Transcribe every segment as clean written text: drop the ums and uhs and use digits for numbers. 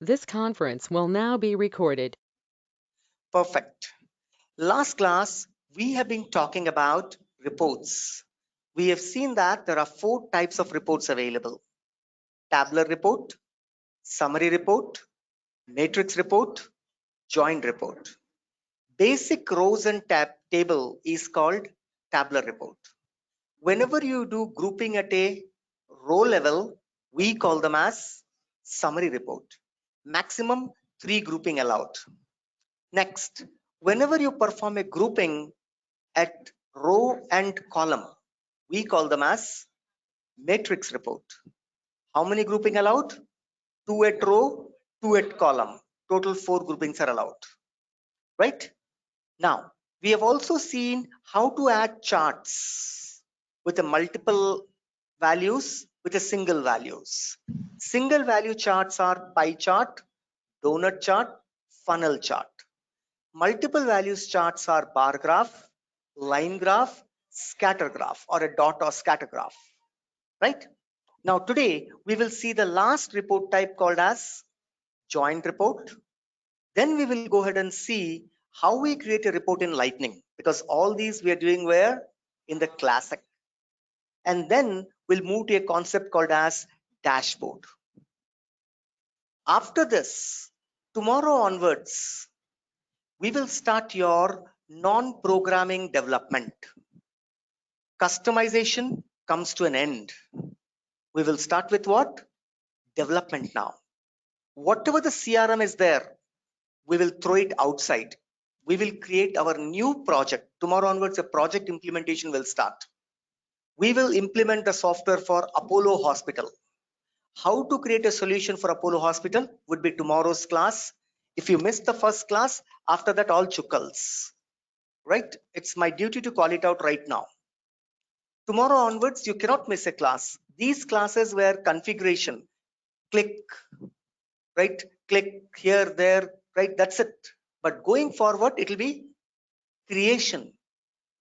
This conference will now be recorded. Perfect. Last class, we have been talking about reports. We have seen that there are 4 types of reports available: tabular report, summary report, matrix report, joint report. Basic rows and table is called tabular report. Whenever you do grouping at a row level, we call them as summary report. Maximum 3 grouping allowed. Next, whenever you perform a grouping at row and column, we call them as matrix report. How many grouping allowed? 2 at row, 2 at column. Total 4 groupings are allowed. Right? Now, we have also seen how to add charts with a multiple values with a single values. Single value charts are pie chart, donut chart, funnel chart. Multiple values charts are bar graph, line graph, scatter graph, or a dot or scatter graph. Right? Now today we will see the last report type called as joint report. Then we will go ahead and see how we create a report in Lightning, because all these we are doing where? In the classic. And then we'll move to a concept called as dashboard. After this, tomorrow onwards, we will start your non-programming development. Customization comes to an end. We will start with what? Development now. Whatever the CRM is there, we will throw it outside. We will create our new project. Tomorrow onwards, a project implementation will start. We will implement the software for Apollo Hospital. How to create a solution for Apollo Hospital would be tomorrow's class. If you missed the first class, after that all chuckles. Right? It's my duty to call it out right now. Tomorrow onwards, you cannot miss a class. These classes were configuration. Click, right? Click here, there, right? That's it. But going forward, it will be creation.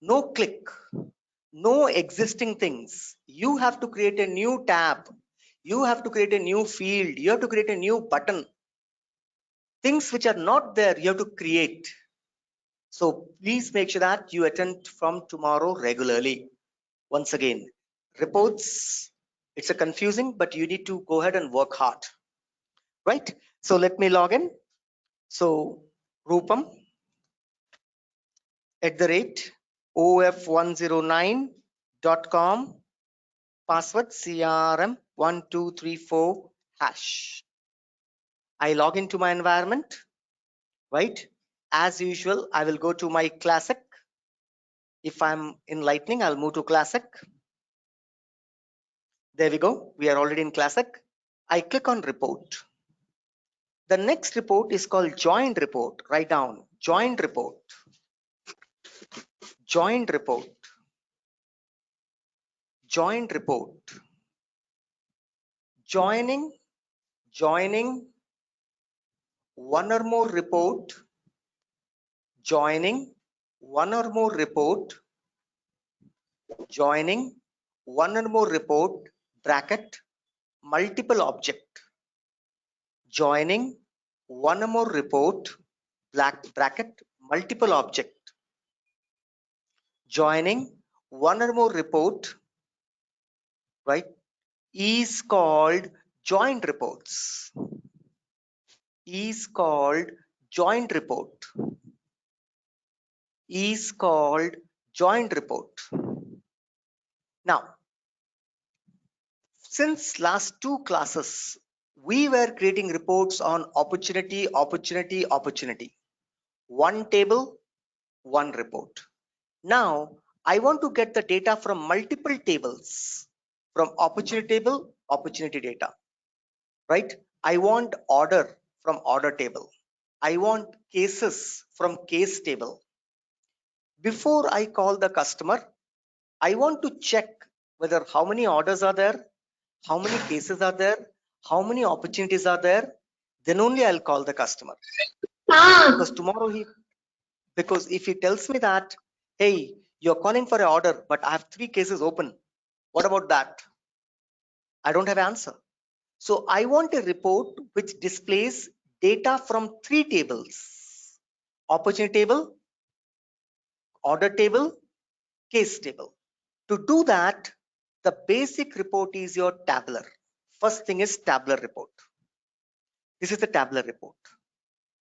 No click, no existing things. You have to create a new tab. You have to create a new field. You have to create a new button. Things which are not there, you have to create. So please make sure that you attend from tomorrow regularly. Once again, reports, it's a confusing, but you need to go ahead and work hard. Right? So let me log in. So Rupam @of109.com, password CRM1234 hash. I log into my environment, right? As usual, I will go to my classic. If I'm in Lightning, I'll move to classic. There we go. We are already in classic. I click on report. The next report is called joint report. Write down joint report. Joint report. Joint report. Joining one or more report. Joining one or more report. Joining one or more report, bracket, multiple object. Joining one or more report, bracket, multiple object. Joining one or more report, right, is called joint reports. Is called joint report. Is called joint report. Now, since last 2 classes, we were creating reports on opportunity. One table, one report. Now, I want to get the data from multiple tables. From opportunity table, opportunity data. Right? I want order from order table. I want cases from case table. Before I call the customer, I want to check whether how many orders are there, how many cases are there, how many opportunities are there. Then only I'll call the customer. Because tomorrow because if he tells me that, hey, you're calling for an order, but I have 3 cases open. What about that? I don't have an answer. So I want a report which displays data from 3 tables: opportunity table, order table, case table. To do that, the basic report is your tabular. First thing is tabular report. This is the tabular report.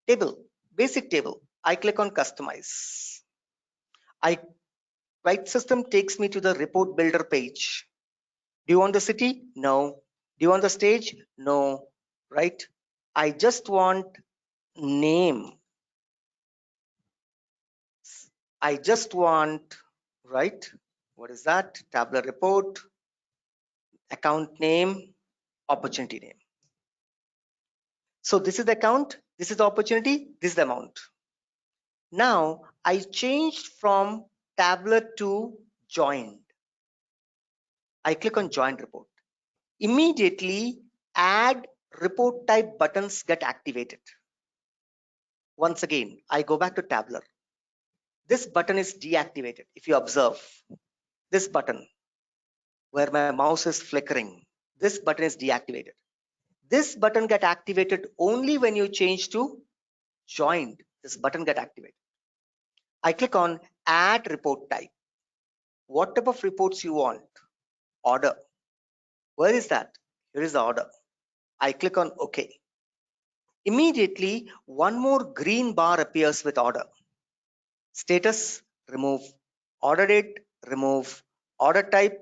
Table, basic table. I click on customize. Right system takes me to the report builder page. Do you want the city? No. Do you want the stage? No. Right? I just want name. I just want, right? What is that? Tabular report, account name, opportunity name. So this is the account, this is the opportunity, this is the amount. Now I changed from tabular to joined. I click on joined report. Immediately add report type buttons get activated. Once again, I go back to tabular. This button is deactivated. If you observe this button where my mouse is flickering, this button is deactivated. This button get activated only when you change to joined. This button get activated. I click on add report type. What type of reports you want? Order. Where is that? Here is the order. I click on OK. Immediately, one more green bar appears with order. Status, remove. Order date, remove. Order type,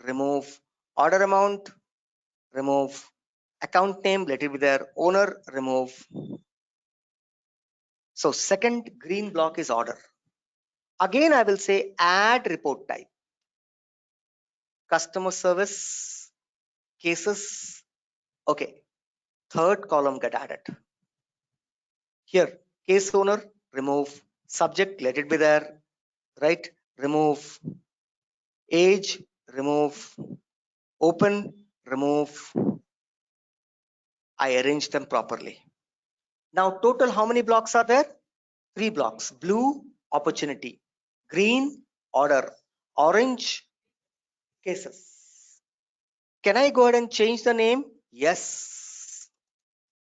remove. Order amount, remove. Account name, let it be there. Owner, remove. So second green block is order. Again, I will say add report type. Customer service, cases. Okay. Third column get added. Here, case owner, remove. Subject, let it be there. Right? Remove. Age, remove. Open, remove. I arrange them properly. Now total how many blocks are there? 3 blocks. Blue, opportunity. Green, order. Orange, cases. Can I go ahead and change the name? Yes.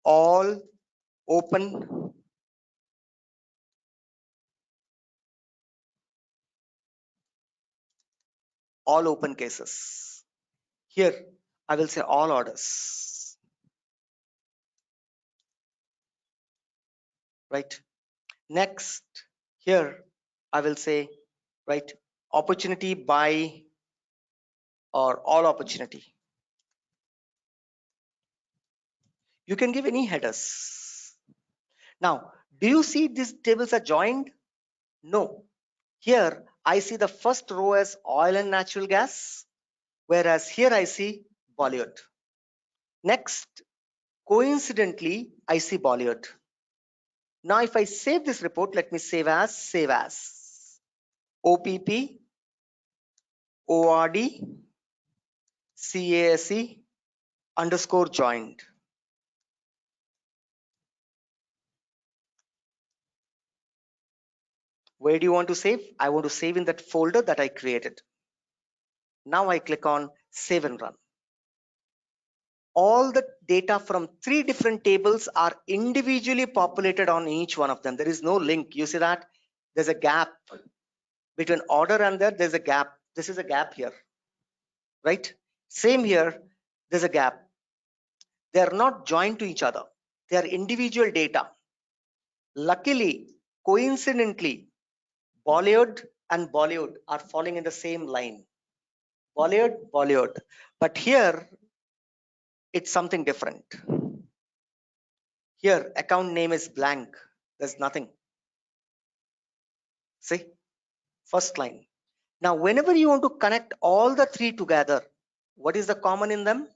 All open. All open cases. Here, I will say all orders. Right? Next, here, I will say, right, opportunity by or all opportunity. You can give any headers. Now, do you see these tables are joined? No. Here, I see the first row as oil and natural gas, whereas here I see Bollywood. Next, coincidentally, I see Bollywood. Now, if I save this report, let me save as OPP, ORD, CASE underscore joined. Where do you want to save? I want to save in that folder that I created. Now I click on save and run. All the data from 3 different tables are individually populated on each one of them. There is no link. You see that? There's a gap between order and there's a gap. This is a gap here, right? Same here, there's a gap. They are not joined to each other. They are individual data. Luckily, coincidentally, Bollywood and Bollywood are falling in the same line. Bollywood, Bollywood. But here, it's something different. Here, account name is blank. There's nothing. See, first line. Now, whenever you want to connect all the 3 together, what is the common in them?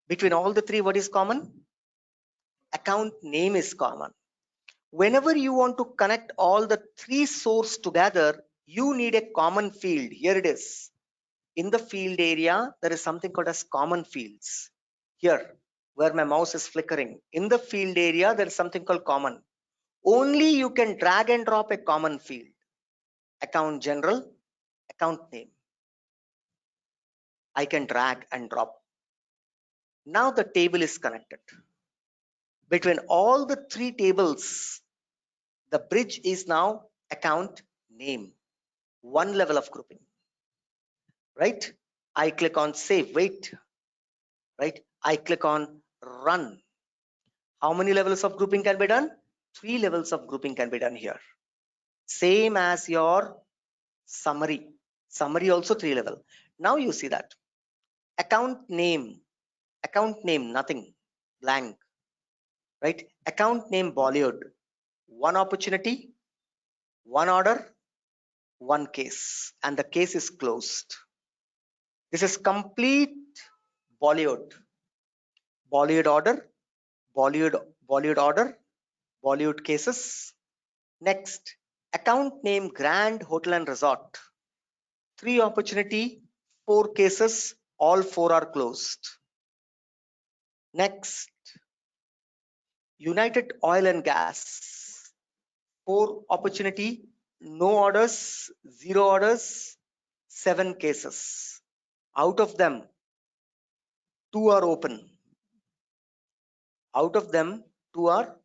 Between all the 3, what is common? Account name is common. Whenever you want to connect all the 3 sources together, you need a common field. Here it is. In the field area, there is something called as common fields. Here, where my mouse is flickering, in the field area, there is something called common. Only you can drag and drop a common field. Account general, account name. I can drag and drop. Now the table is connected. Between all the three tables, the bridge is now account name, one level of grouping, right? I click on save, wait, right? I click on run. How many levels of grouping can be done? 3 levels of grouping can be done here. Same as your summary. Summary also 3 level. Now you see that account name, nothing, blank, right? Account name Bollywood, one opportunity, one order, one case, and the case is closed. This is complete Bollywood. Bollywood order, Bollywood order, Bollywood cases. Next, account name Grand Hotel and Resort. 3 opportunity, 4 cases, all 4 are closed. Next, United Oil and Gas. 4 opportunity, no orders, 0 orders, 7 cases. Out of them, 2 are open. Out of them, 2 are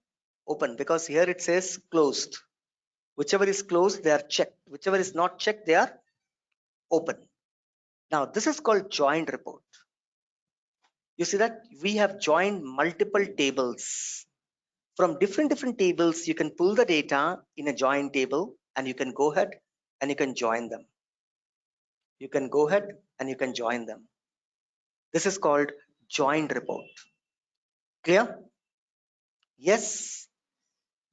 open because here it says closed. Whichever is closed, they are checked. Whichever is not checked, they are open. Now, this is called joined report. You see that we have joined multiple tables. From different tables, you can pull the data in a join table and you can go ahead and you can join them. You can go ahead and you can join them. This is called joined report. Clear? Yes.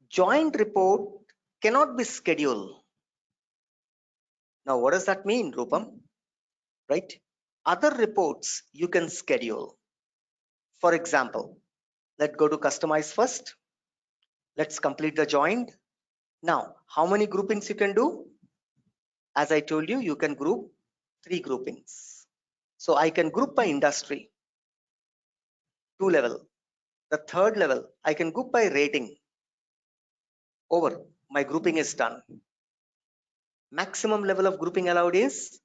Joined report cannot be scheduled. Now, what does that mean, Rupam? Right? Other reports you can schedule. For example, let's go to customize first. Let's complete the joined. Now, how many groupings you can do? As I told you, you can group 3 groupings. So I can group by industry, 2 level. The third level, I can group by rating. Over, my grouping is done. Maximum level of grouping allowed is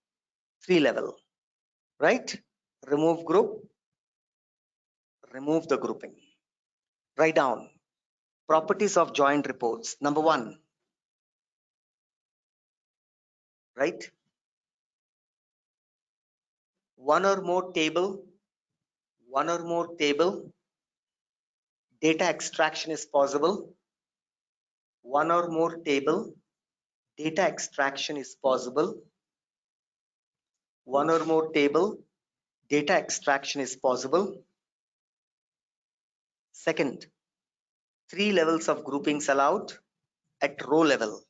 3 level, right? Remove group, remove the grouping. Write down properties of joined reports. Number 1, right? One or more table, data extraction is possible. One or more table, data extraction is possible. One or more table, data extraction is possible. Second, 3 levels of groupings allowed at row level.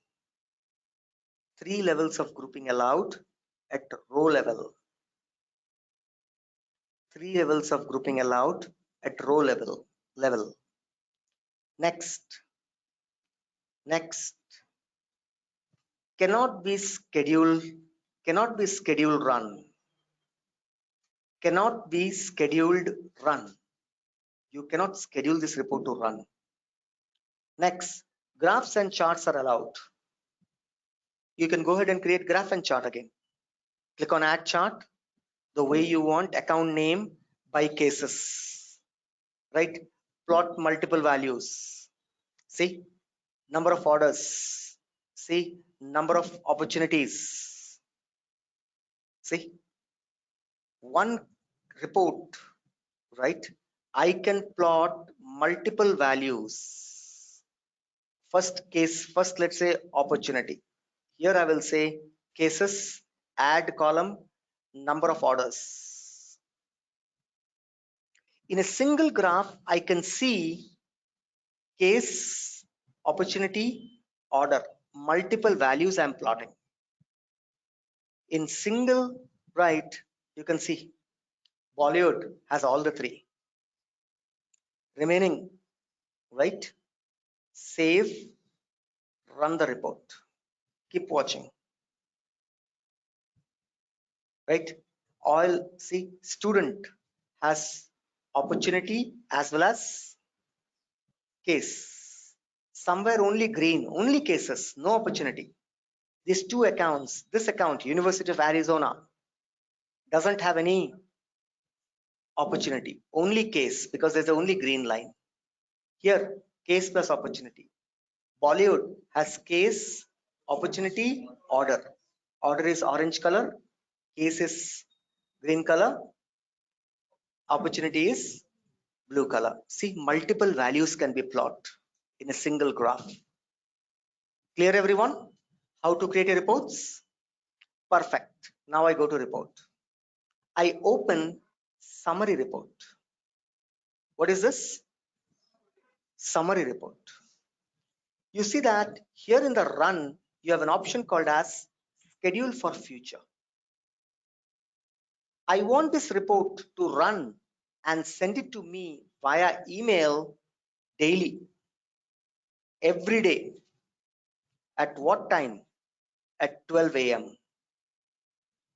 3 levels of grouping allowed at row level. 3 levels of grouping allowed at row level. Next, cannot be scheduled run. Cannot be scheduled run. You cannot schedule this report to run. Next, graphs and charts are allowed. You can go ahead and create graph and chart again. Click on add chart the way you want, account name by cases, right? Plot multiple values. See, number of orders. See, number of opportunities. See, one report, right? I can plot multiple values. First case, first let's say opportunity. Here I will say cases, add column, number of orders. In a single graph, I can see case, opportunity, order, multiple values I'm plotting. In single, right, you can see Bollywood has all the 3. Remaining, right? Save, run the report. Keep watching. Right? All, see, student has opportunity as well as case. Somewhere only green, only cases, no opportunity. These 2 accounts, this account, University of Arizona, doesn't have any opportunity, only case, because there's only green line. Here, case plus opportunity. Bollywood has case, opportunity, order. Order is orange color, case is green color, opportunity is blue color. See, multiple values can be plotted in a single graph. Clear everyone? How to create a reports? Perfect. Now I go to report. I open summary report. What is this? Summary report. You see that here in the run, you have an option called as schedule for future. I want this report to run and send it to me via email daily, every day. At what time? At 12 a.m.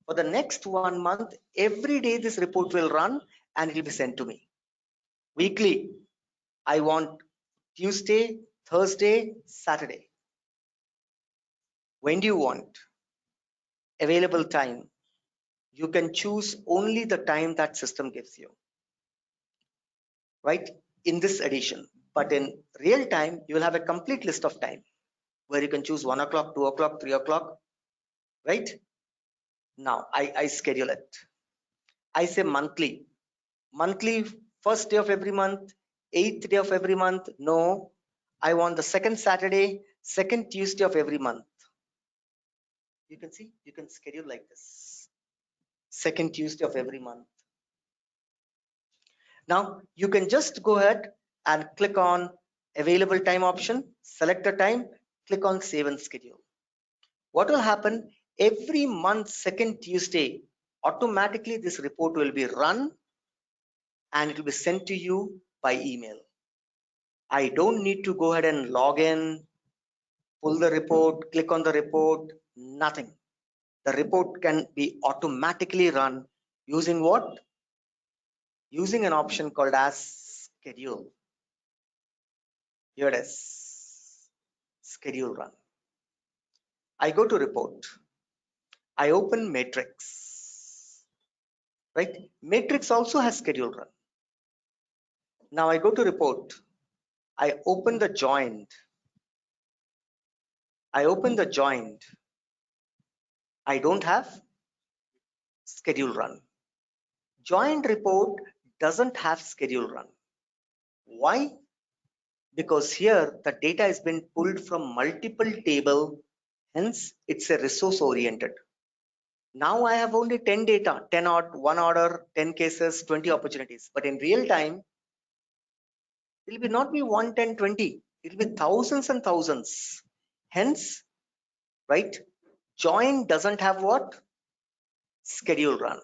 For the next 1 month, every day this report will run and it will be sent to me. Weekly, I want Tuesday, Thursday, Saturday. When do you want? Available time. You can choose only the time that system gives you, right? In this edition. But in real time, you will have a complete list of time where you can choose 1 o'clock, 2 o'clock, 3 o'clock, right? Now I schedule it. I say monthly. Monthly, first day of every month, 8th day of every month. No, I want the second Saturday, second Tuesday of every month. You can see, you can schedule like this. Second Tuesday of every month. Now you can just go ahead and click on available time option, select the time, click on save and schedule. What will happen? Every month, second Tuesday, automatically this report will be run and it will be sent to you by email. I don't need to go ahead and log in, pull the report, click on the report, nothing. The report can be automatically run using what? Using an option called as schedule. Here it is, schedule run. I go to report. I open matrix, right? Matrix also has schedule run. Now I go to report. I open the joined. I open the joined. I don't have schedule run. Joined report doesn't have schedule run. Why? Because here the data has been pulled from multiple table, hence it's a resource oriented. Now I have only 10 data, 10 odd, 1 order, 10 cases, 20 opportunities. But in real time, it will be not be 1, 10, 20. It will be thousands and thousands. Hence, right? Join doesn't have what? Schedule run.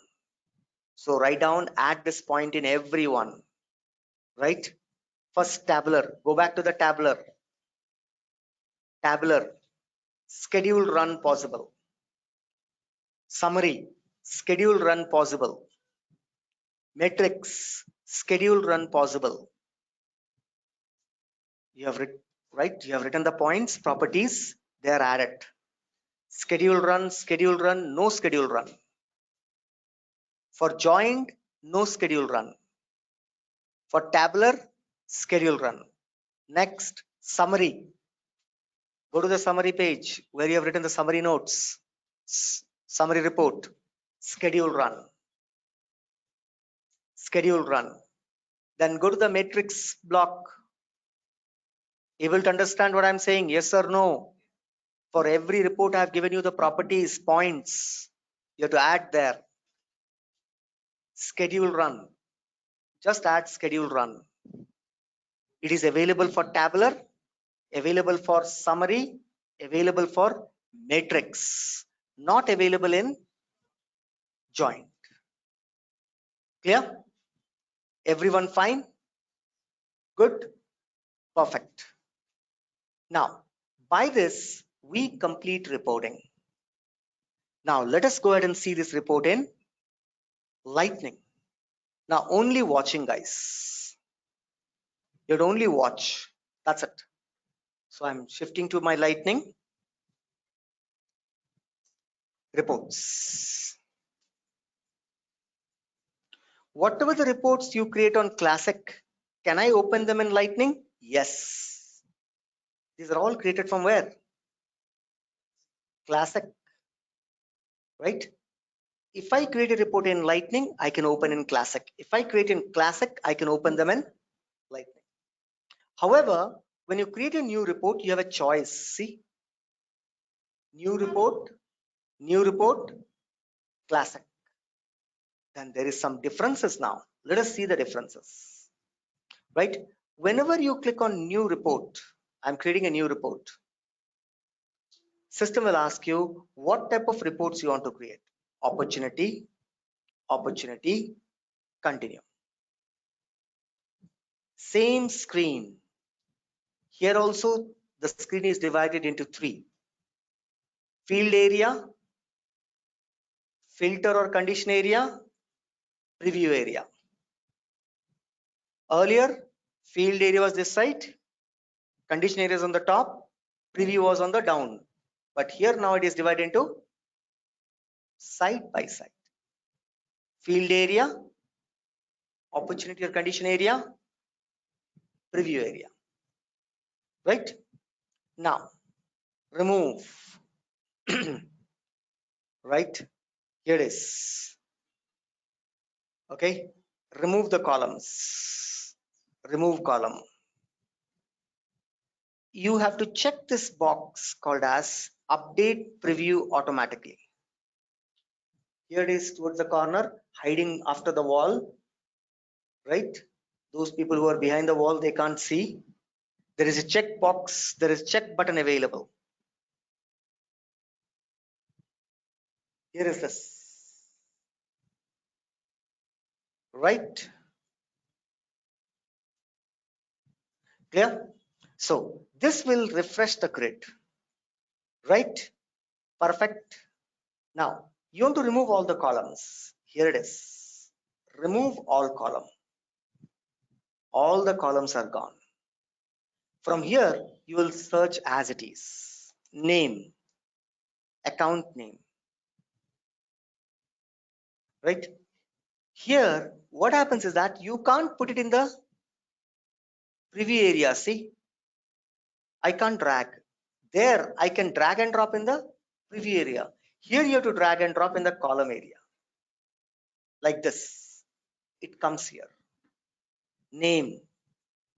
So write down at this point in every one, right? First tabular, go back to the tabular. Tabular, schedule run possible. Summary, schedule run possible. Matrix, schedule run possible. You have right? You have written the points, properties, they are added. Schedule run, no schedule run. For joined, no schedule run. For tabular, schedule run. Next, summary. Go to the summary page where you have written the summary notes. Summary report, schedule run. Schedule run. Then go to the matrix block. Able to understand what I'm saying? Yes or no? For every report, I have given you the properties, points. You have to add there. Schedule run. Just add schedule run. It is available for tabular, available for summary, available for matrix, not available in joint. Clear? Everyone fine? Good? Perfect. Now, by this, we complete reporting. Now, let us go ahead and see this report in Lightning. Now, only watching, guys. You'd only watch. That's it. So I'm shifting to my Lightning reports. Whatever the reports you create on Classic, can I open them in Lightning? Yes. These are all created from where? Classic, right? If I create a report in Lightning, I can open in Classic. If I create in Classic, I can open them in Lightning. However, when you create a new report, you have a choice. See, new report, Classic. Then there is some differences now. Let us see the differences, right? Whenever you click on new report, I'm creating a new report. System will ask you what type of reports you want to create. Opportunity, continue. Same screen. Here also the screen is divided into three. Field area, filter or condition area, preview area. Earlier, field area was this side, condition area is on the top, preview was on the down. But here now it is divided into side by side. Field area, opportunity or condition area, preview area. Right? Now, remove. Right? Here it is. Okay? Remove the columns. Remove column. You have to check this box called as update preview automatically. Here it is towards the corner, hiding after the wall. Right? Those people who are behind the wall, they can't see. There is a check box, there is check button available. Here is this. Right? Clear? So this will refresh the grid. Right? Perfect. Now you want to remove all the columns. Here it is. Remove all column. All the columns are gone. From here, you will search as it is. Name, account name. Right? Here, what happens is that you can't put it in the preview area. See, I can't drag. There, I can drag and drop in the preview area. Here, you have to drag and drop in the column area. Like this. It comes here. Name,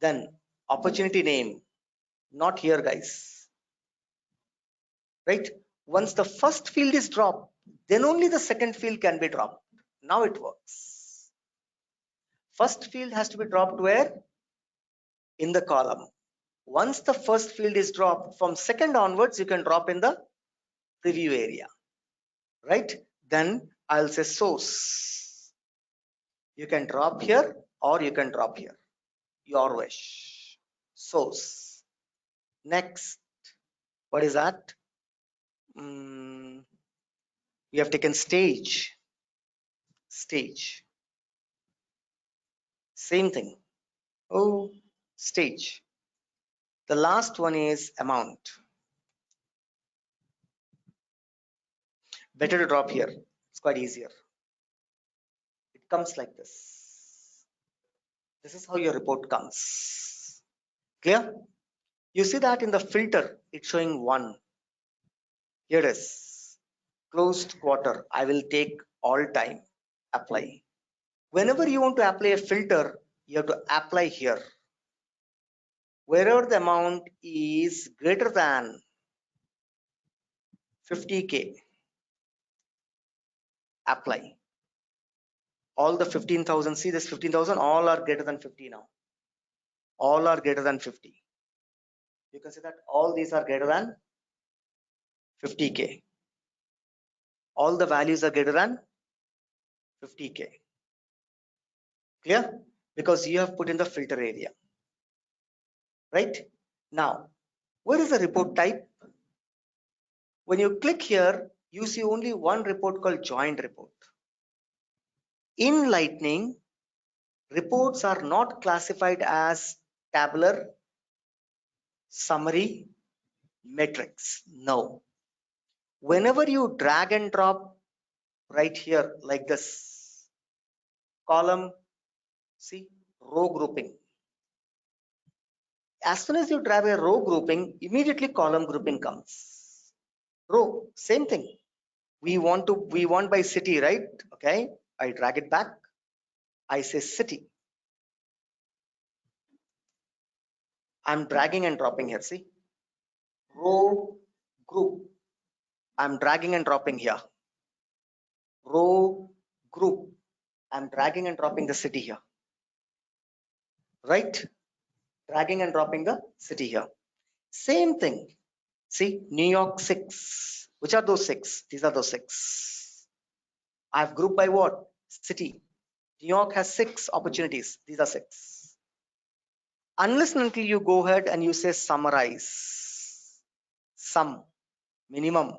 then opportunity name. Not here, guys. Right? Once the first field is dropped, then only the second field can be dropped. Now it works. First field has to be dropped where? In the column. Once the first field is dropped, from second onwards, you can drop in the preview area. Right? Then I'll say source. You can drop here or you can drop here. Your wish. Source. Next. What is that? We have taken stage. Stage. Same thing. Oh, stage. The last one is amount. Better to drop here. It's quite easier. It comes like this. This is how your report comes. Clear? You see that in the filter, it's showing 1. Here it is. Closed quarter. I will take all time. Apply. Whenever you want to apply a filter, you have to apply here. Wherever the amount is greater than 50K, apply. All the 15,000, see this 15,000, all are greater than 50 now. All are greater than 50. You can see that all these are greater than 50K. All the values are greater than 50K. Clear? Because you have put in the filter area. Right? Now, what is the report type? When you click here, you see only one report called joined report. In Lightning, reports are not classified as tabular, summary, metrics. No. Whenever you drag and drop right here like this, column, see, row grouping. As soon as you drag a row grouping, immediately column grouping comes. Row, same thing. We want by city, right? Okay, I drag it back. I say city. I'm dragging and dropping here. See, row group. I'm dragging and dropping here. Row group. I'm dragging and dropping the city here. Right? Dragging and dropping the city here. Same thing. See, New York 6. Which are those 6? These are those 6. I've grouped by what? City. New York has 6 opportunities. These are 6. Unless and until you go ahead and you say summarize. Sum, minimum,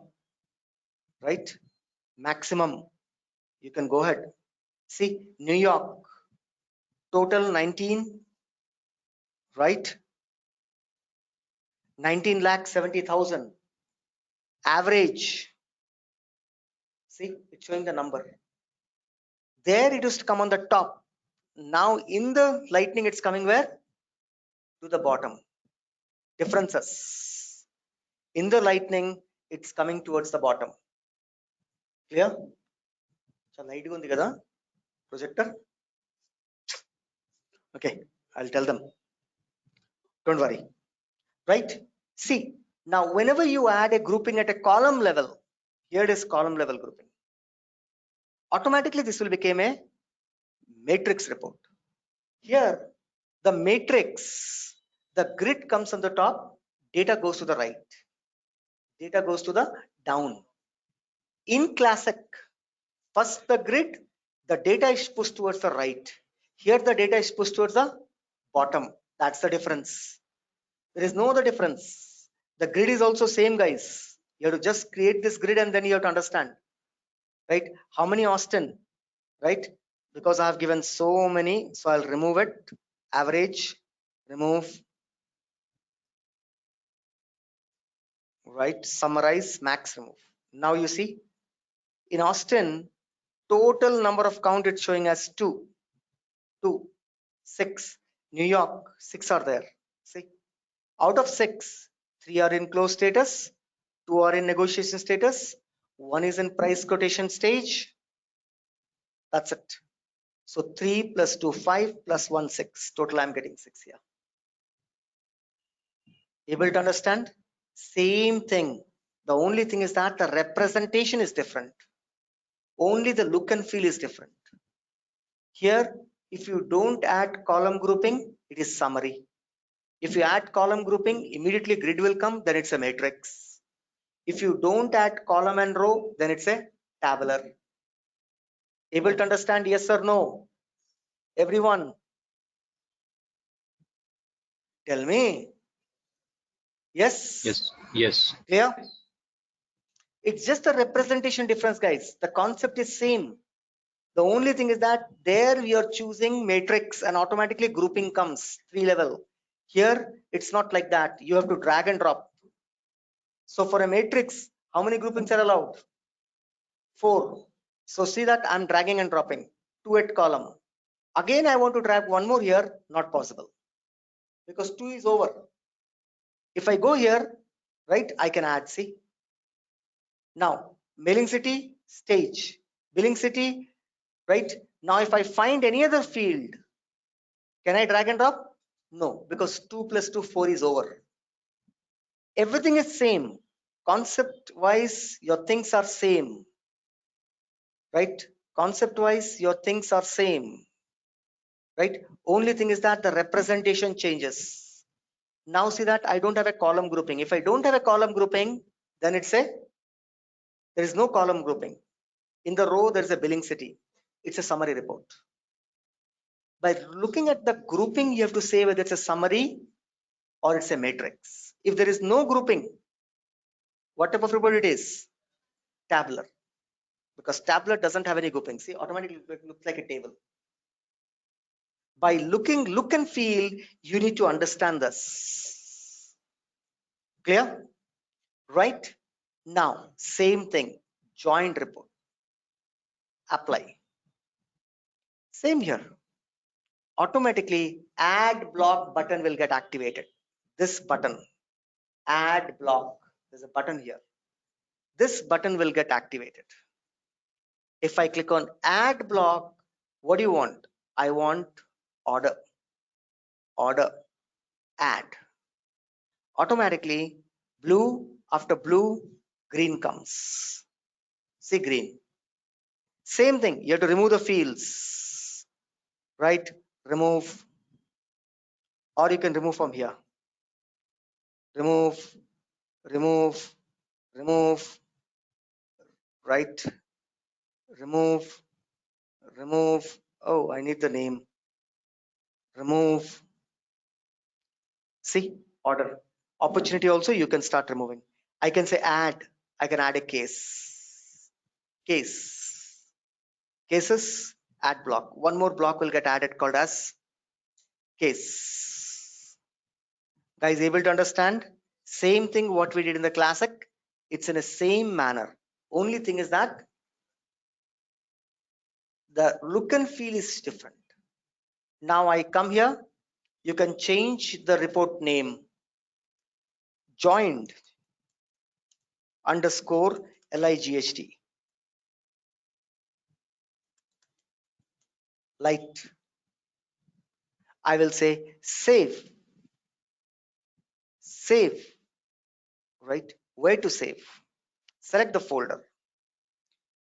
right? Maximum. You can go ahead. See, New York, total 19, right? 19,70,000. Average. See, it's showing the number. There it used to come on the top. Now in the lightning, it's coming where? To the bottom. Differences. In the lightning, it's coming towards the bottom. Clear? So light undi kada projector. Okay, I'll tell them. Don't worry. Right? See, now whenever you add a grouping at a column level, here it is column level grouping. Automatically this will become a matrix report. Here, the matrix, the grid comes on the top, data goes to the right, data goes to the down. In Classic, first the grid, the data is pushed towards the right. Here the data is pushed towards the bottom. That's the difference. There is no other difference. The grid is also same, guys. You have to just create this grid and then you have to understand, right? How many Austin, right? Because I have given so many, so I'll remove it. Average, remove, right? Summarize, max, remove. Now you see, in Austin, total number of count it's showing as 2, 6. New York, 6 are there. See, out of 6, 3 are in close status, 2 are in negotiation status, 1 is in price quotation stage. That's it. So 3 plus 2, 5 plus 1, 6. Total I'm getting 6 here. Able to understand? Same thing. The only thing is that the representation is different. Only the look and feel is different. Here, if you don't add column grouping, it is summary. If you add column grouping, immediately grid will come, then it's a matrix. If you don't add column and row, then it's a tabular. Able to understand? Yes or no? Everyone, tell me. Yes? Yes. Yes. Clear? It's just a representation difference, guys. The concept is same. The only thing is that there we are choosing matrix and automatically grouping comes 3 level. Here it's not like that. You have to drag and drop. So for a matrix, how many groupings are allowed? 4. So see that I'm dragging and dropping 2 at column. Again, I want to drag one more here, not possible because 2 is over. If I go here, right, I can add, see. Now, mailing city, stage, billing city, right? Now, if I find any other field, can I drag and drop? No, because 2 plus 2, 4 is over. Everything is same. Concept wise, your things are same, right? Concept wise, your things are same, right? Only thing is that the representation changes. Now see that I don't have a column grouping. If I don't have a column grouping, then it's there is no column grouping. In the row, there is a billing city. It's a summary report. By looking at the grouping, you have to say whether it's a summary or it's a matrix. If there is no grouping, what type of report it is? Tabular. Because tabular doesn't have any grouping. See, automatically it looks like a table. By looking, look and feel, you need to understand this. Clear? Right? Now, same thing. Joint report. Apply. Same here. Automatically add block button will get activated. This button, add block, there's a button here. This button will get activated. If I click on add block, what do you want? I want order, add. Automatically blue, after blue, green comes. See green. Same thing, you have to remove the fields, right? Remove, or you can remove from here. Remove, remove, remove, right? Remove, remove. Oh, I need the name. Remove. See, order. Opportunity also you can start removing. I can say add. I can add a case. Case. Cases, add block. One more block will get added called as case. Guys, able to understand? Same thing what we did in the classic. It's in the same manner. Only thing is that the look and feel is different. Now I come here. You can change the report name. Joined underscore LIGHT. Light. I will say save. Save. Right? Where to save? Select the folder.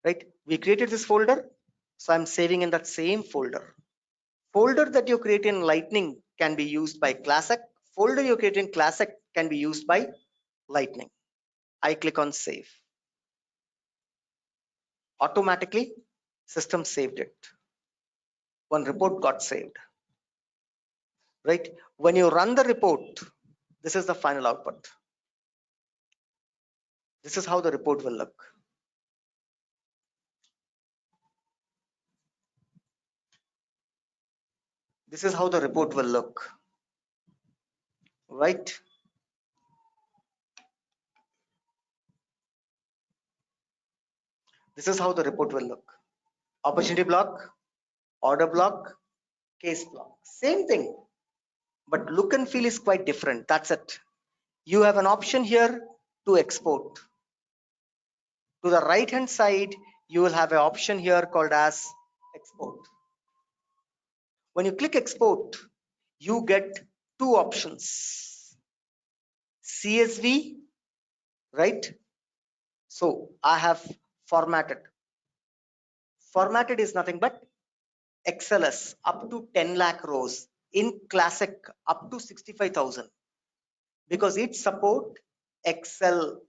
Right? We created this folder. So I'm saving in that same folder. Folder that you create in Lightning can be used by Classic. Folder you create in Classic can be used by Lightning. I click on save. Automatically, system saved it. One report got saved. Right? When you run the report, this is the final output. This is how the report will look. This is how the report will look. Right? This is how the report will look. Opportunity block, order block, case block. Same thing, but look and feel is quite different. That's it. You have an option here to export. To the right hand side, you will have an option here called as export. When you click export, you get two options. CSV, right? So I have formatted. Formatted is nothing but XLS up to 10 lakh rows, in Classic up to 65,000, because it support Excel,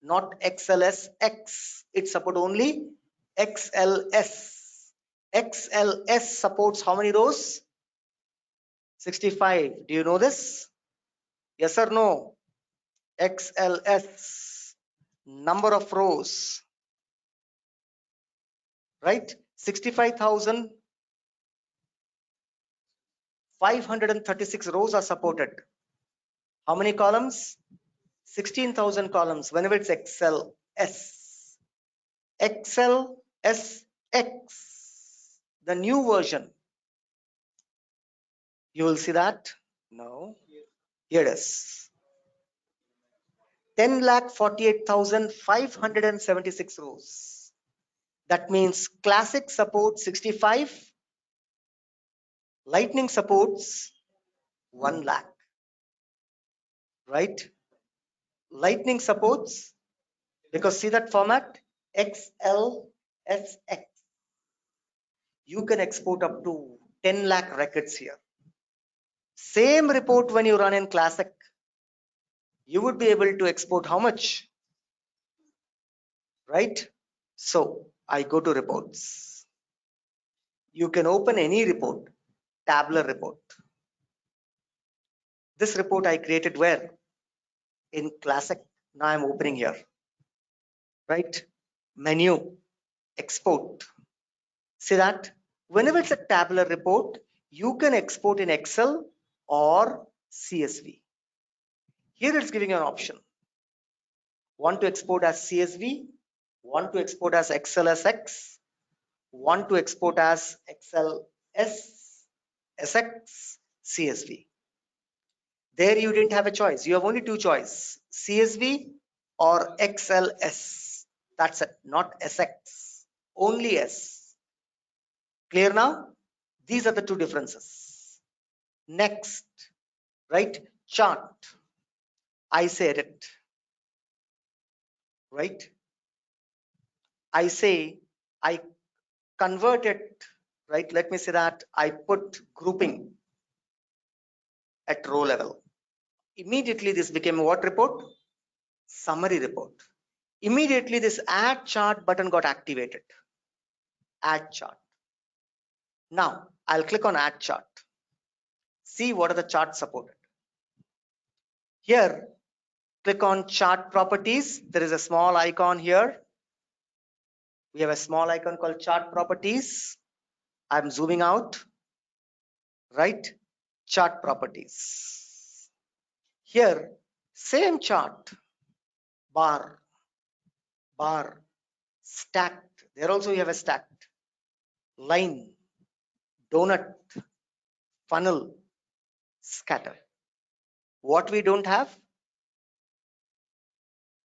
not XLSX. It support only XLS. XLS supports how many rows? 65. Do you know this? Yes or no? XLS, number of rows, right? 65,536 rows are supported. How many columns? 16,000 columns. Whenever it's Excel S, Excel SX, the new version. You will see that. No, here it is. 10,48,576 rows. That means Classic supports 65, Lightning supports 1 lakh, right? Lightning supports, because see that format, XLSX. You can export up to 10 lakh records here. Same report when you run in Classic, you would be able to export how much? Right? So I go to reports. You can open any report, tabular report. This report I created where? In Classic. Now I'm opening here. Right? Menu, export. See that? Whenever it's a tabular report, you can export in Excel or CSV. Here it's giving you an option. Want to export as CSV, want to export as XLSX, want to export as Excel SX, CSV. There you didn't have a choice. You have only two choices, CSV or XLS. That's it, not SX, only S. Clear now? These are the two differences. Next, right? Chart. I say edit, right? I say I convert it, right? Let me say that I put grouping at row level. Immediately this became a what report? Summary report. Immediately this add chart button got activated. Add chart. Now I'll click on add chart. See what are the charts supported. Here, click on chart properties. There is a small icon here. We have a small icon called chart properties. I'm zooming out, right? Chart properties. Here, same chart, bar, stacked. There also you have a stacked line, donut, funnel, scatter. What we don't have?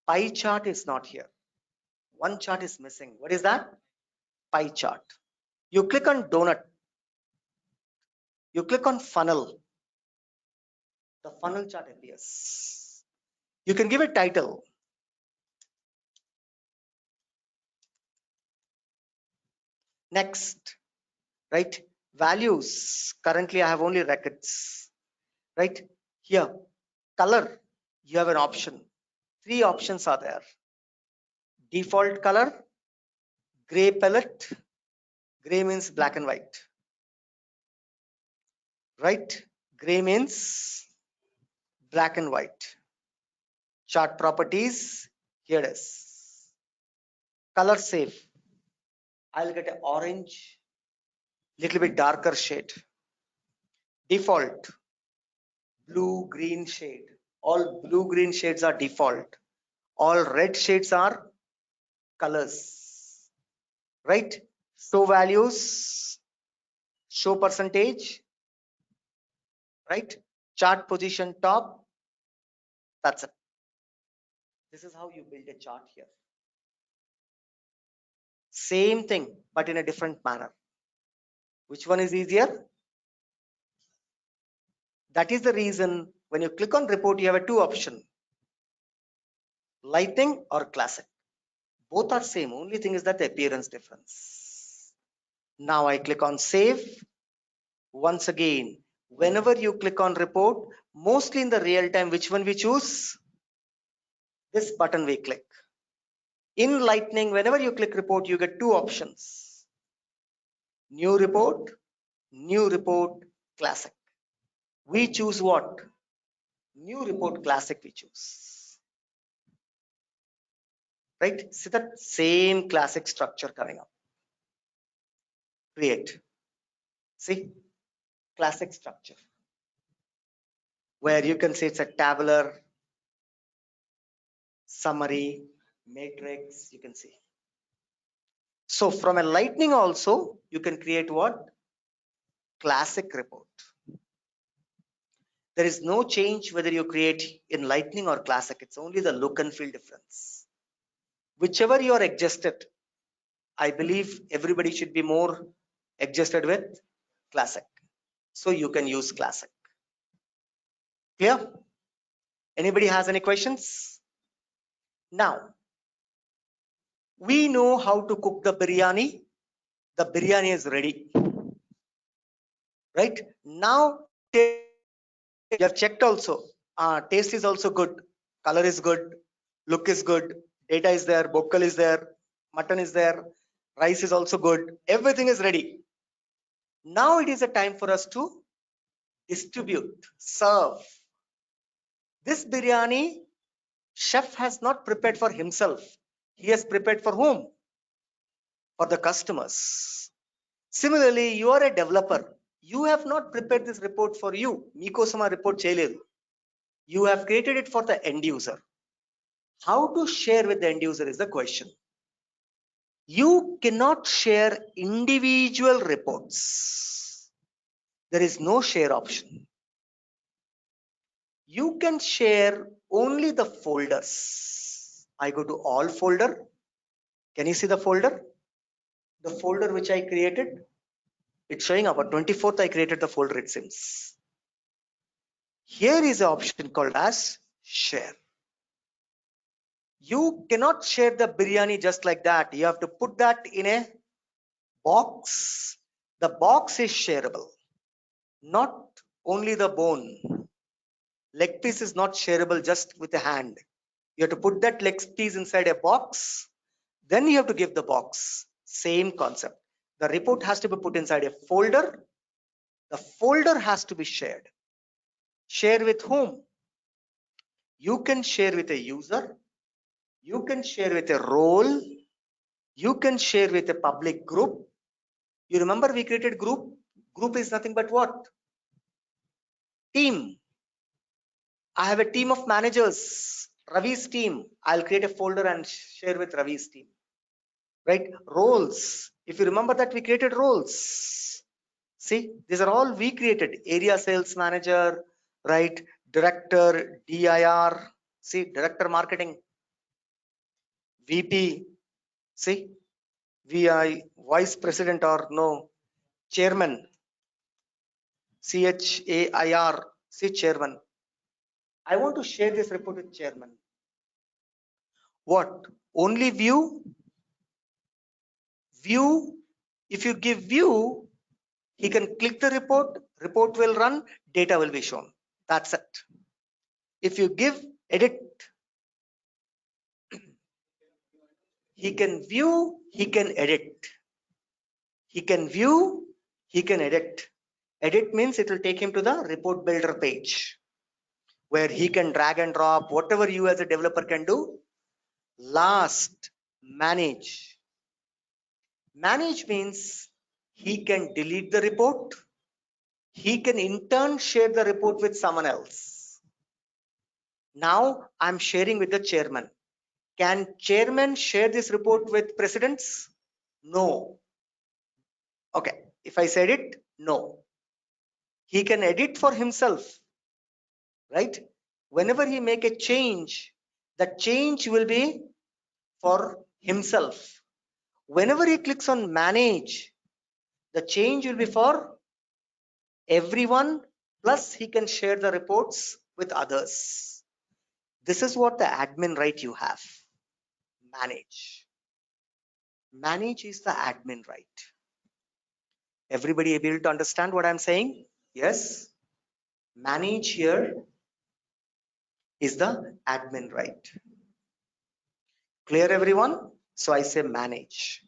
Pie chart is not here. One chart is missing. What is that? Pie chart. You click on donut. You click on funnel. The funnel chart appears. You can give a title. Next, right? Values. Currently, I have only records, right? Here, color. You have an option. Three options are there. Default color, gray palette. Gray means black and white, right? Gray means black and white. Chart properties. Here it is. Color save. I'll get an orange, little bit darker shade. Default, blue green shade. All blue green shades are default. All red shades are colors, right? Show values, show percentage, right? Chart position top. That's it. This is how you build a chart here. Same thing, but in a different manner. Which one is easier? That is the reason when you click on report, you have a two option, Lightning or Classic. Both are same. Only thing is that the appearance difference. Now I click on save. Once again, whenever you click on report, mostly in the real time, which one we choose? This button we click. In Lightning, whenever you click report, you get two options. New report, classic. We choose what? New report classic we choose. Right? See that same classic structure coming up. Create. See? Classic structure. Where you can see it's a tabular, summary, matrix, you can see. So from a Lightning also, you can create what? Classic report. There is no change whether you create in Lightning or Classic. It's only the look and feel difference. Whichever you are adjusted, I believe everybody should be more adjusted with Classic. So you can use Classic. Clear? Anybody has any questions? Now, we know how to cook the biryani. The biryani is ready. Right? Now, you have checked also. Taste is also good. Color is good. Look is good. Data is there. Bokkal is there. Mutton is there. Rice is also good. Everything is ready. Now it is a time for us to distribute, serve. This biryani, chef has not prepared for himself. He has prepared for whom? For the customers. Similarly, you are a developer. You have not prepared this report for you. Meekosama report cheyaledu. You have created it for the end user. How to share with the end user is the question. You cannot share individual reports. There is no share option. You can share only the folders. I go to all folder. Can you see the folder? The folder which I created, it's showing about 24th I created the folder, it seems. Here is an option called as share. You cannot share the biryani just like that. You have to put that in a box. The box is shareable, not only the bone. Leg piece is not shareable just with a hand. You have to put that leg piece inside a box. Then you have to give the box. Same concept. The report has to be put inside a folder. The folder has to be shared. Share with whom? You can share with a user. You can share with a role. You can share with a public group. You remember we created group? Group is nothing but what? Team. I have a team of managers. Ravi's team. I'll create a folder and share with Ravi's team. Right? Roles. If you remember that we created roles. See, these are all we created. Area sales manager, right? Director, DIR. See, director marketing. VP. See, VI, vice president or no, chairman. CHAIR. See, chairman. I want to share this report with chairman. What? Only view? View. If you give view, he can click the report, report will run, data will be shown. That's it. If you give edit, he can view, he can edit. He can view, he can edit. Edit means it will take him to the report builder page where he can drag and drop whatever you as a developer can do. Last, manage. Manage means he can delete the report. He can in turn share the report with someone else. Now I'm sharing with the chairman. Can chairman share this report with presidents? No. Okay. If I said it, no. He can edit for himself, right? Whenever he make a change, the change will be for himself. Whenever he clicks on manage, the change will be for everyone, plus he can share the reports with others. This is what the admin right you have. Manage. Manage is the admin right. Everybody able to understand what I'm saying? Yes. Manage here is the admin right. Clear everyone? So I say manage.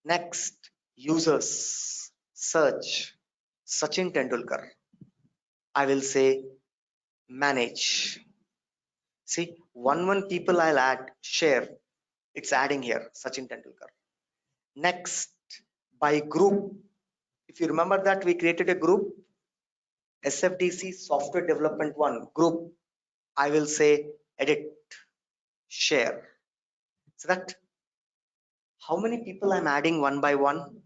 Next, users, search, Sachin Tendulkar. I will say manage. See, one people I'll add, share. It's adding here, Sachin Tendulkar. Next, by group. If you remember that we created a group, SFDC Software Development 1 group. I will say edit, share. So that how many people I'm adding one by one?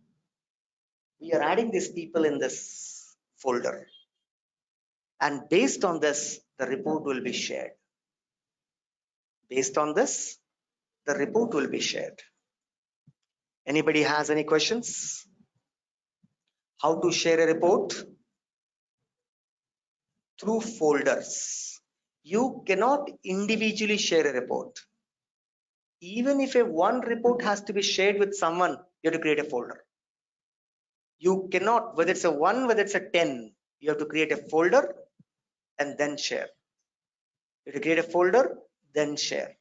We are adding these people in this folder. And based on this, the report will be shared. Based on this, the report will be shared. Anybody has any questions? How to share a report? Through folders. You cannot individually share a report. Even if a one report has to be shared with someone, you have to create a folder. You cannot, whether it's a 1, whether it's a 10, you have to create a folder and then share. You have to create a folder, then share.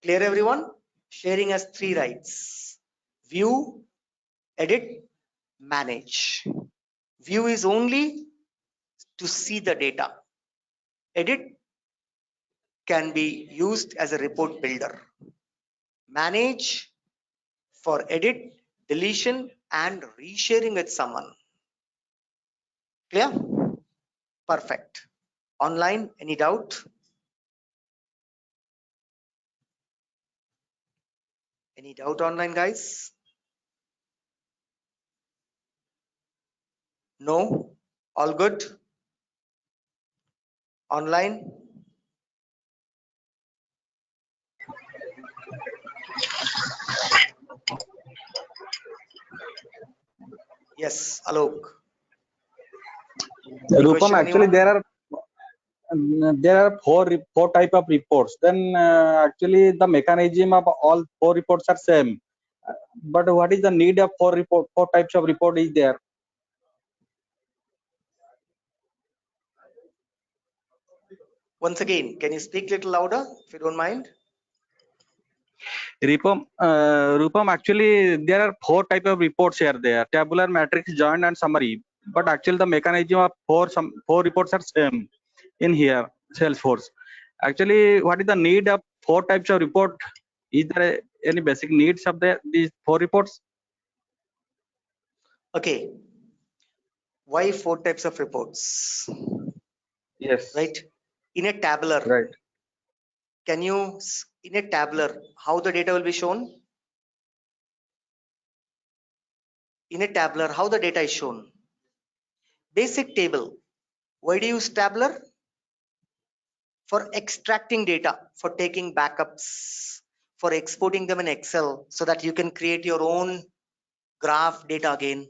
Clear everyone? Sharing has 3 rights. View, edit, manage. View is only to see the data. Edit can be used as a report builder. Manage for edit, deletion and resharing with someone. Clear? Perfect. Online, any doubt? Any doubt online, guys? No? All good? Online? Yes, Alok. Any Rupam, question, actually anyone? there are four type of reports. Then actually the mechanism of all four reports are same. But what is the need of four types of report is there? Once again, can you speak a little louder if you don't mind? Rupam, actually there are four type of reports here there: tabular, matrix, joint, and summary. But actually the mechanism of four reports are same in here Salesforce. Actually, what is the need of four types of report? Is there any basic needs of these four reports? Okay. Why four types of reports? Yes. Right? In a tabular, Right. can you, in a tabular, how the data will be shown? In a tabular, how the data is shown? Basic table. Why do you use tabular? For extracting data, for taking backups, for exporting them in Excel so that you can create your own graph data again.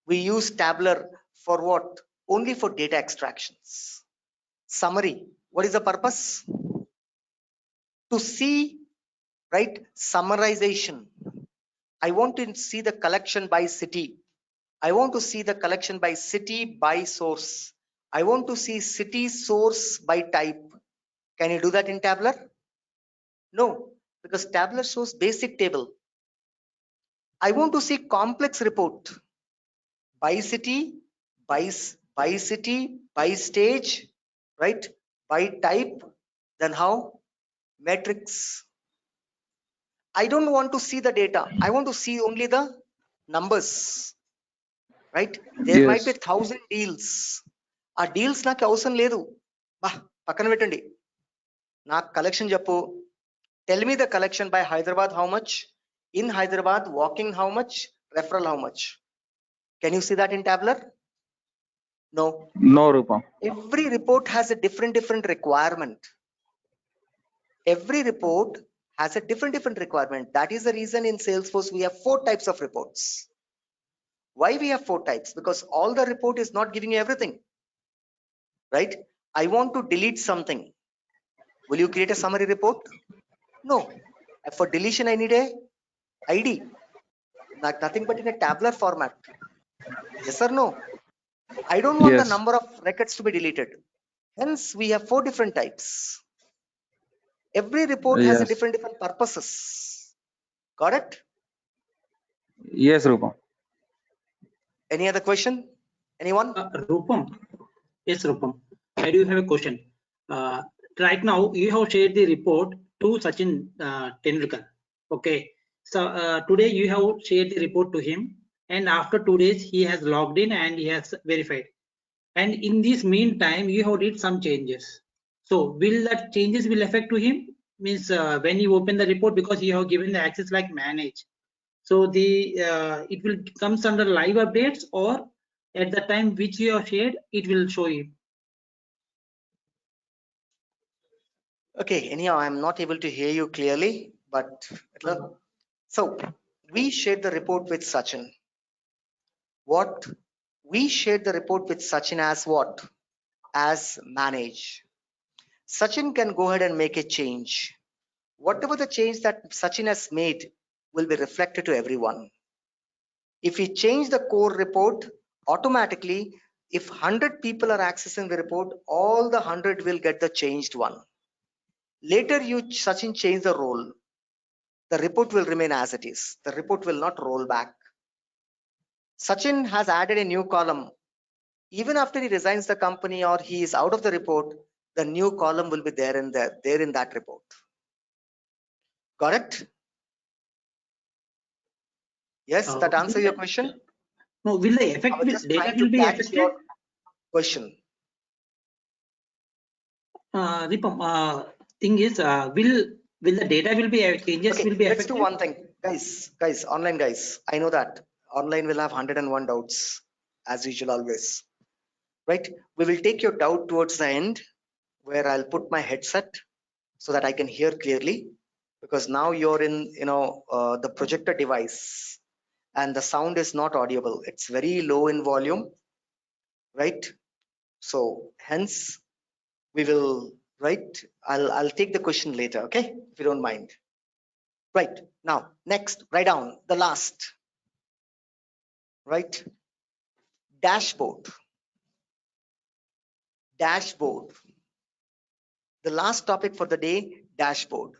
We use tabular for what? Only for data extractions. Summary. What is the purpose? To see, right? Summarization. I want to see the collection by city. I want to see the collection by city by source. I want to see city source by type. Can you do that in tabular? No, because tabular shows basic table. I want to see complex report by city, by city, by stage, right? By type. Then how? Metrics. I don't want to see the data. I want to see only the numbers, right? There might be Yes. 1,000 deals. ఆ deals నాకు అవసరం లేదు. బా పక్కన పెట్టండి. నాకు collection చెప్పు. Tell me the collection by Hyderabad how much? In Hyderabad, walking how much? Referral how much? Can you see that in tabular? No. No, Rupam. Every report has a different requirement. Every report has a different requirement. That is the reason in Salesforce we have four types of reports. Why we have four types? Because all the report is not giving you everything, right? I want to delete something. Will you create a summary report? No. For deletion, I need a ID. Nothing but in a tabular format. Yes or no? I don't want the Yes. number of records to be deleted. Hence, we have four different types. Every report has a Yes. different purposes. Got it? Yes, Rupam. Any other question? Anyone? Rupam. Yes, Rupam. I do have a question. Right now, you have shared the report to Sachin Tendulkar. Okay. So today you have shared the report to him, and after 2 days he has logged in and he has verified. And in this meantime, you have did some changes. So will that changes will affect to him? Means when you open the report, because you have given the access like manage. So the it will comes under live updates, or at the time which you have shared, it will show you. Okay, anyhow, I'm not able to hear you clearly, but so we shared the report with Sachin. What? We shared the report with Sachin as what? As manage. Sachin can go ahead and make a change. Whatever the change that Sachin has made will be reflected to everyone. If we change the core report, automatically, if 100 people are accessing the report, all the 100 will get the changed one. Later, you Sachin change the role. The report will remain as it is. The report will not roll back. Sachin has added a new column. Even after he resigns the company or he is out of the report, the new column will be there in that report. Got it? Yes, that answers your question. No, will the effect I was will just data trying will to be catch affected? your question. Ripam, thing is, will the data will be changes Okay, will be let's affected? do one thing. Guys, online guys, I know that online will have 101 doubts as usual always, right? We will take your doubt towards the end where I'll put my headset so that I can hear clearly, because now you're in, the projector device and the sound is not audible. It's very low in volume, right? So hence we will, right? I'll take the question later, okay? If you don't mind. Right, now, next, write down the last, right? Dashboard. Dashboard. The last topic for the day, dashboard.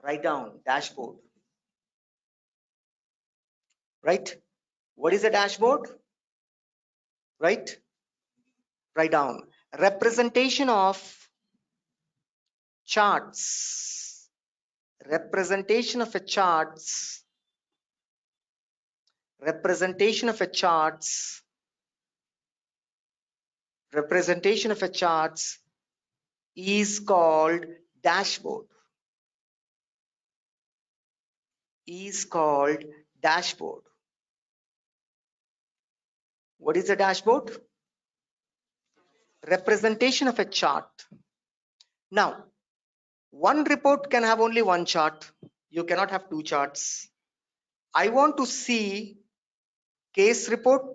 Write down dashboard. Right? What is a dashboard? Right? Write down representation of charts. Representation of a charts. Representation of a charts. Representation of a charts is called dashboard. Is called dashboard. What is a dashboard? Representation of a chart. Now, one report can have only one chart. You cannot have two charts. I want to see case report,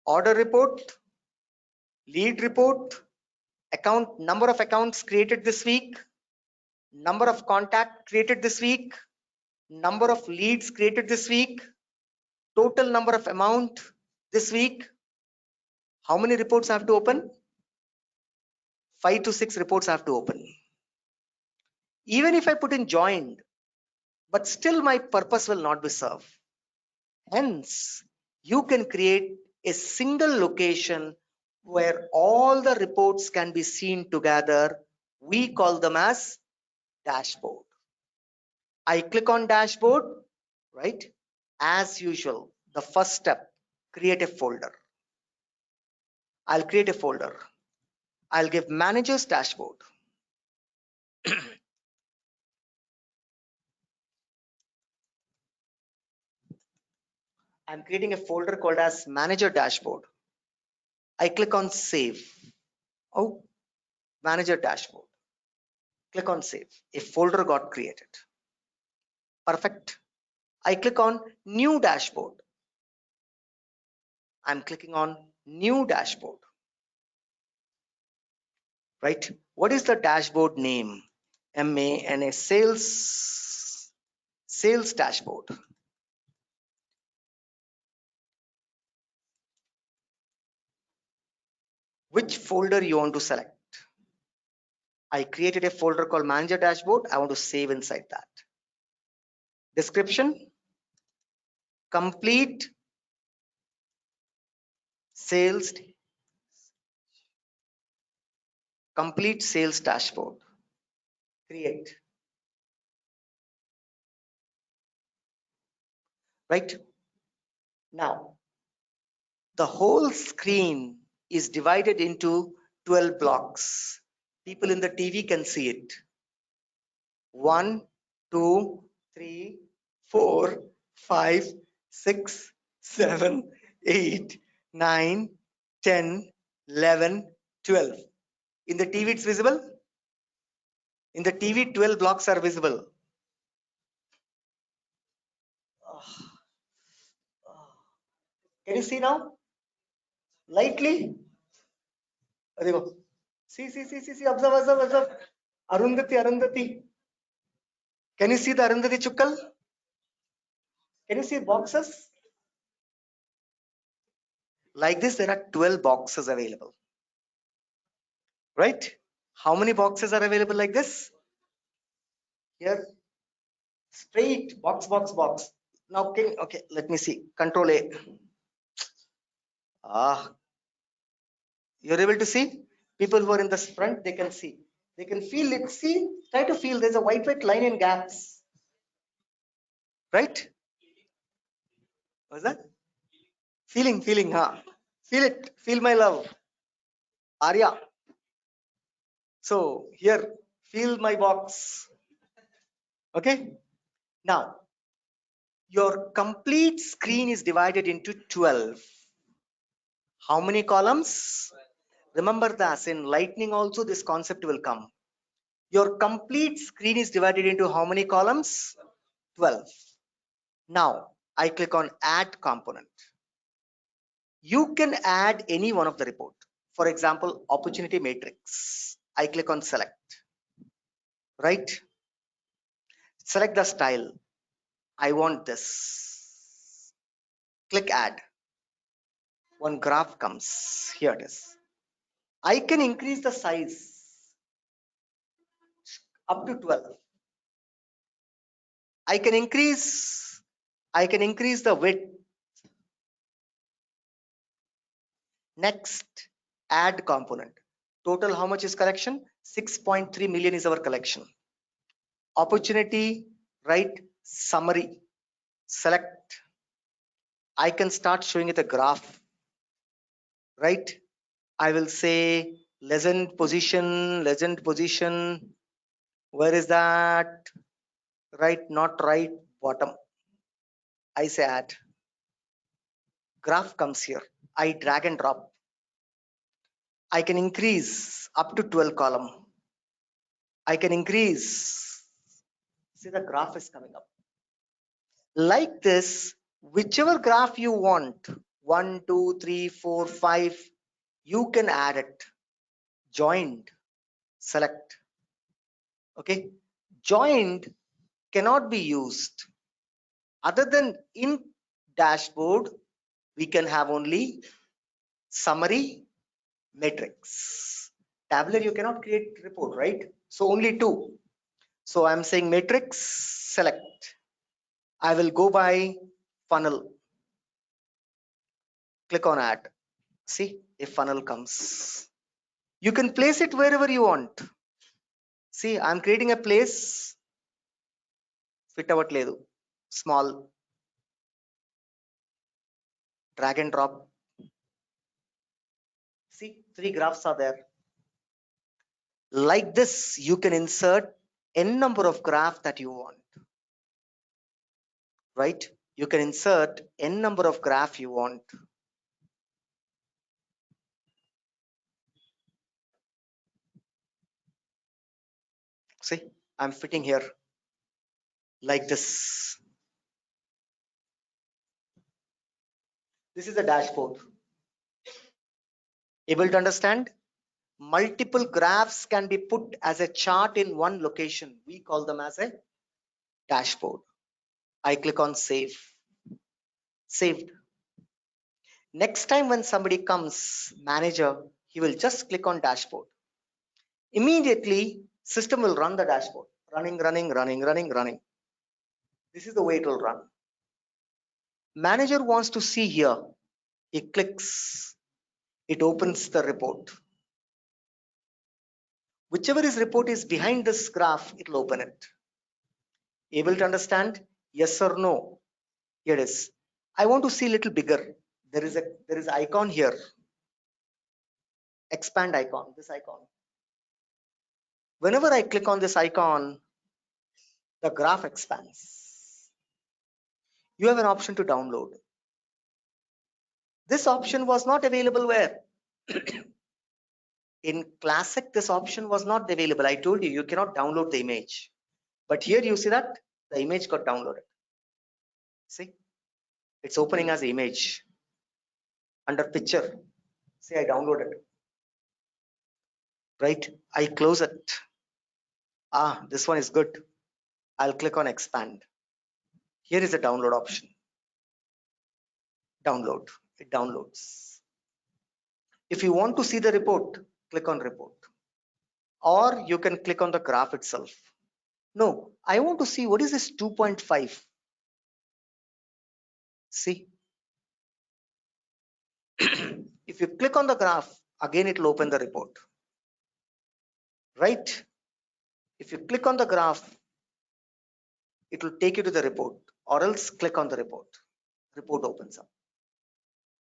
order report, lead report, account, number of accounts created this week, number of contact created this week, number of leads created this week, total number of amount this week. How many reports I have to open? 5 to 6 reports I have to open. Even if I put in joined, but still my purpose will not be served. Hence, you can create a single location where all the reports can be seen together. We call them as dashboard. I click on dashboard, right? As usual, the first step, create a folder. I'll create a folder. I'll give managers dashboard. I'm creating a folder called as manager dashboard. I click on save. Oh, manager dashboard. Click on save. A folder got created. Perfect. I click on new dashboard. I'm clicking on new dashboard. Right? What is the dashboard name? MANA sales dashboard. Which folder you want to select? I created a folder called manager dashboard. I want to save inside that. Description, complete sales dashboard. Create. Right? Now, the whole screen is divided into 12 blocks. People in the TV can see it. 1, 2, 3, 4, 5, 6, 7, 8, 9, 10, 11, 12. In the TV it's visible? In the TV 12 blocks are visible. Can you see now? Lightly? See, observe. Arundhati. Can you see the Arundhati Chukkal? Can you see boxes? Like this, there are 12 boxes available. Right? How many boxes are available like this? Here, straight box. Now, okay, let me see. Control A. You're able to see? People who are in the front, they can see. They can feel it. See, try to feel there's a white line in gaps. Right? What's that? Feeling, huh? Feel it. Feel my love. Arya. So here, feel my box. Okay. Now, your complete screen is divided into 12. How many columns? Remember that in lightning also this concept will come. Your complete screen is divided into how many columns? 12. Now, I click on add component. You can add any one of the report. For example, opportunity matrix. I click on select. Right? Select the style. I want this. Click add. One graph comes. Here it is. I can increase the size up to 12. I can increase the width. Next, add component. Total how much is collection? 6.3 million is our collection. Opportunity, right? Summary. Select. I can start showing it a graph. Right? I will say legend position. Where is that? Right, not right, bottom. I say add. Graph comes here. I drag and drop. I can increase up to 12 column. I can increase. See, the graph is coming up. Like this, whichever graph you want, 1, 2, 3, 4, 5, you can add it. Joined. Select. Okay. Joined cannot be used. Other than in dashboard, we can have only summary, matrix. Tabular, you cannot create report, right? So only two. So I'm saying matrix, select. I will go by funnel. Click on add. See, a funnel comes. You can place it wherever you want. See, I'm creating a place. Fit avatledu. Small. Drag and drop. See, 3 graphs are there. Like this, you can insert n number of graph that you want. Right? You can insert n number of graph you want. See, I'm fitting here like this. This is the dashboard. Able to understand? Multiple graphs can be put as a chart in one location. We call them as a dashboard. I click on save. Saved. Next time when somebody comes, manager, he will just click on dashboard. Immediately, system will run the dashboard. Running. This is the way it will run. Manager wants to see here. He clicks. It opens the report. Whichever is report is behind this graph, it will open it. Able to understand? Yes or no? Here it is. I want to see a little bigger. There is icon here. Expand icon, this icon. Whenever I click on this icon, the graph expands. You have an option to download. This option was not available where? In Classic, this option was not available. I told you, you cannot download the image. But here you see that the image got downloaded. See, it's opening as image under picture. See, I downloaded it. Right? I close it. This one is good. I'll click on expand. Here is a download option. Download. It downloads. If you want to see the report, click on report. Or you can click on the graph itself. No, I want to see what is this 2.5. See. If you click on the graph, again it will open the report. Right? If you click on the graph, it will take you to the report, or else click on the report. Report opens up.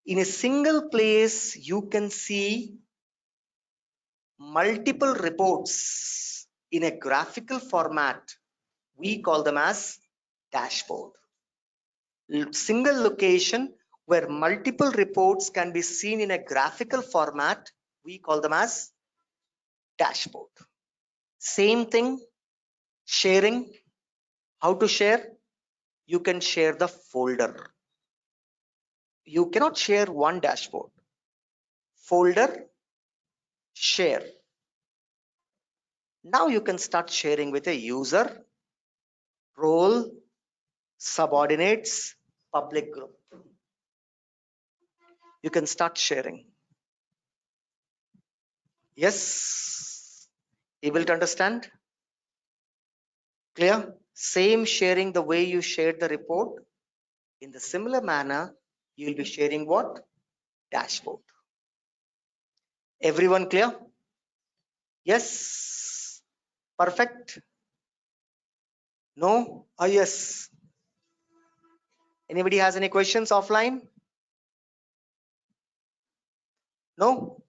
In a single place, you can see multiple reports in a graphical format We call them as dashboard. Single location where multiple reports can be seen in a graphical format, we call them as dashboard. Same thing, sharing. How to share? You can share the folder. You cannot share one dashboard. Folder, share. Now you can start sharing with a user, role, subordinates, public group. You can start sharing. Yes, able to understand? Clear? Same sharing the way you shared the report. In the similar manner, you will be sharing what? Dashboard. Everyone clear? Yes. Perfect. No? Oh, yes. Anybody has any questions offline? No?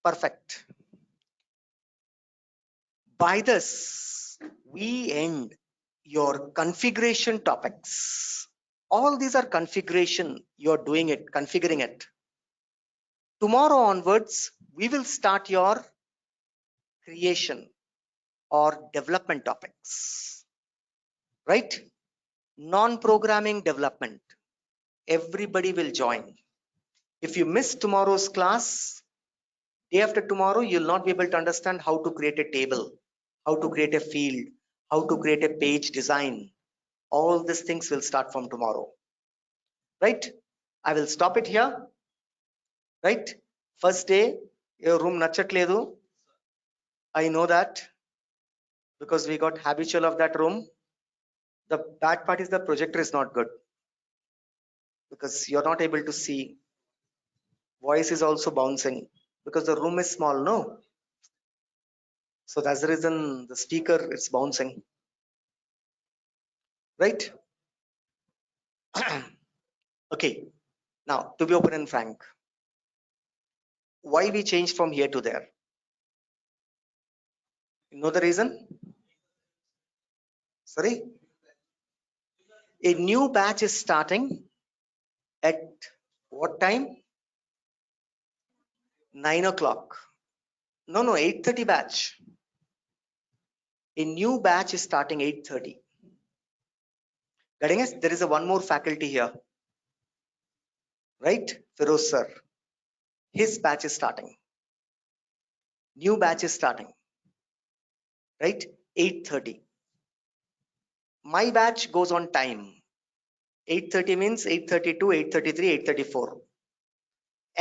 Perfect. By this, we end your configuration topics. All these are configuration. You're doing it, configuring it. Tomorrow onwards, we will start your creation or development topics. Right? Non-programming development. Everybody will join. If you miss tomorrow's class, day after tomorrow, you'll not be able to understand how to create a table, how to create a field, how to create a page design. All these things will start from tomorrow. Right? I will stop it here. Right? First day, your room nachatledu. I know that because we got habitual of that room. The bad part is the projector is not good because you're not able to see. Voice is also bouncing because the room is small, no? So that's the reason the speaker is bouncing. Right? Okay. Now, to be open and frank, why we changed from here to there? You know the reason? Sorry? A new batch is starting at what time? 9 o'clock. No, 8:30 batch. A new batch is starting 8:30. Getting us? There is one more faculty here. Right? Feroz sir. His batch is starting. New batch is starting. Right? 8:30. My batch goes on time. 8:30 means 8:32, 8:33, 8:34.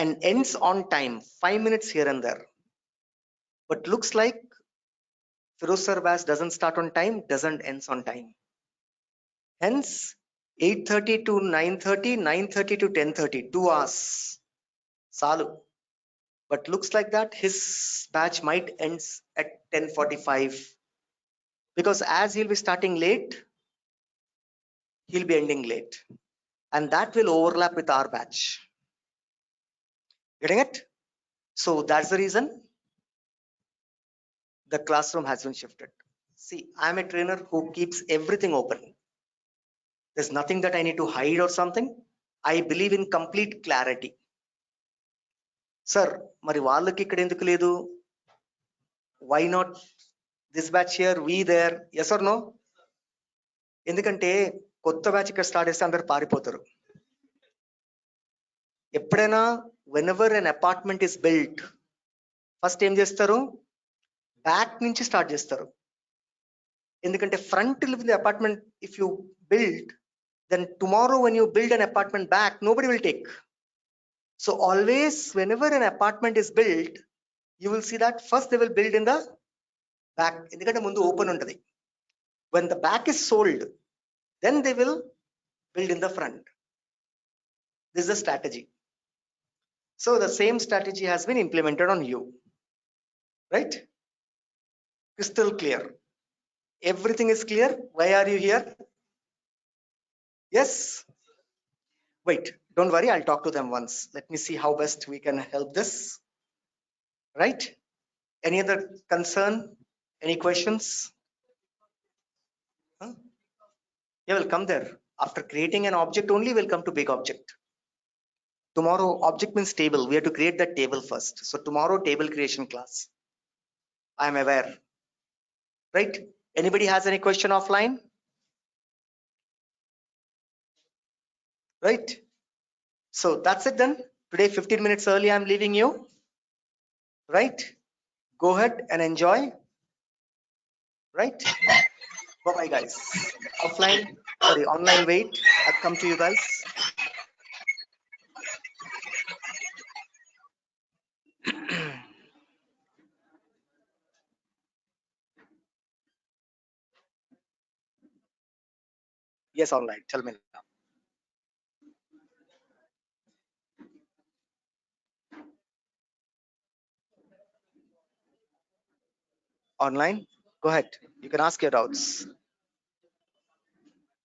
And ends on time, 5 minutes here and there. But looks like Feroz sir batch doesn't start on time, doesn't ends on time. Hence, 8:30 to 9:30, 9:30 to 10:30, 2 hours. Salu. But looks like that his batch might ends at 10:45 because as he'll be starting late, he'll be ending late, and that will overlap with our batch. Getting it? So that's the reason the classroom has been shifted. See, I'm a trainer who keeps everything open. There's nothing that I need to hide or something. I believe in complete clarity. Sir, మరి వాళ్ళకి ఇక్కడ ఎందుకు లేదు? Why not this batch here, we there? Yes or no? ఎందుకంటే కొత్త batch ఇక్కడ start చేస్తే అందరు పారిపోతారు. ఎప్పుడైనా whenever an apartment is built, first ఏం చేస్తారు? బ్యాక్ నుంచి స్టార్ట్ చేస్తారు. ఎందుకంటే front the apartment if you build, then tomorrow when you build an apartment back, nobody will take. So always whenever an apartment is built, you will see that first they will build in the back. ఎందుకంటే ముందు open ఉంటుంది. When the back is sold, then they will build in the front. This is the strategy. So the same strategy has been implemented on you. Right? Crystal clear. Everything is clear. Why are you here? Yes. Wait, don't worry, I'll talk to them once. Let me see how best we can help this. Right? Any other concern? Any questions? Yeah, we'll come there. After creating an object only, we'll come to big object. Tomorrow, object means table. We have to create that table first. So tomorrow, table creation class. I'm aware. Right? Anybody has any question offline? Right? So that's it then. Today, 15 minutes early, I'm leaving you. Right? Go ahead and enjoy. Right? Bye-bye, guys. Offline, sorry, online, wait. I'll come to you guys. Yes, online. Tell me now. Online, go ahead. You can ask your doubts.